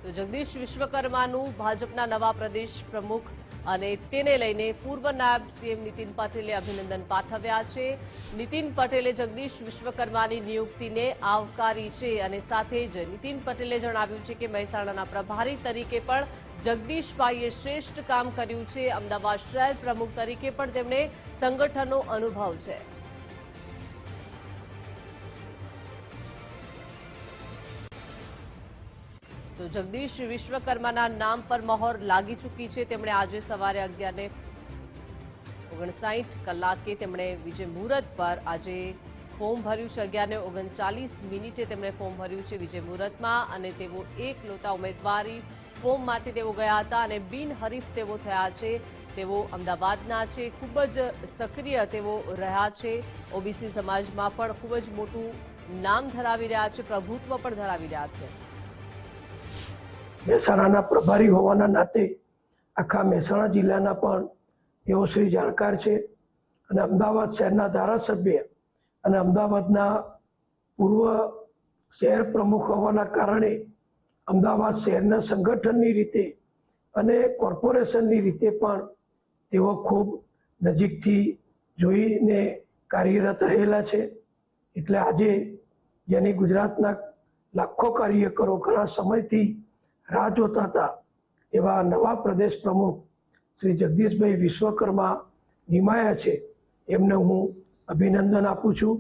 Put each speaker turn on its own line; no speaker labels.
તો જગદીશ વિશ્વકર્માનું ભાજપના નવા પ્રદેશ પ્રમુખ અને તેને લઈને પૂર્વ નાયબ સીએમ નીતિન પટેલે અભિનંદન પાઠવ્યા છે। નીતિન પટેલે જગદીશ વિશ્વકર્માની નિયુક્તિને આવકારી છે અને સાથે જ નીતિન પટેલે જણાવ્યું છે કે મહેસાણાના પ્રભારી તરીકે પણ જગદીશભાઈએ શ્રેષ્ઠ કામ કર્યું છે। અમદાવાદ શહેર પ્રમુખ તરીકે પણ તેમણે સંગઠનનો અનુભવ છે। તો જગદીશ વિશ્વકર્માના નામ પર મહોર લાગી ચૂકી છે। તેમણે આજે સવારે 11:59 કલાકે તેમણે વિજય મુહૂર્ત પર આજે ફોર્મ ભર્યું છે। 11:39 તેમણે ફોર્મ ભર્યું છે વિજય મુહૂર્તમાં અને તેઓ એકલોતા ઉમેદવારી ફોર્મ માટે તેઓ ગયા હતા અને બિનહરીફ તેઓ થયા છે। તેઓ અમદાવાદના છે, ખૂબ જ સક્રિય તેઓ રહ્યા છે। ઓબીસી સમાજમાં પણ ખૂબ જ મોટું નામ ધરાવી રહ્યા છે, પ્રભુત્વ પણ ધરાવી રહ્યા છે।
મહેસાણાના પ્રભારી હોવાના નાતે આખા મહેસાણા જિલ્લાના પણ તેઓ શ્રી જાણકાર છે અને અમદાવાદ શહેરના ધારાસભ્ય અને અમદાવાદના પૂર્વ શહેર પ્રમુખ હોવાના કારણે અમદાવાદ શહેરના સંગઠનની રીતે અને કોર્પોરેશનની રીતે પણ તેઓ ખૂબ નજીકથી જોઈને કાર્યરત રહેલા છે। એટલે આજે જેની ગુજરાતના લાખો કાર્યકરો ઘણા સમયથી રાહ જોતા હતા એવા નવા પ્રદેશ પ્રમુખ શ્રી જગદીશભાઈ વિશ્વકર્મા નિમાયા છે, એમને હું અભિનંદન આપું છું।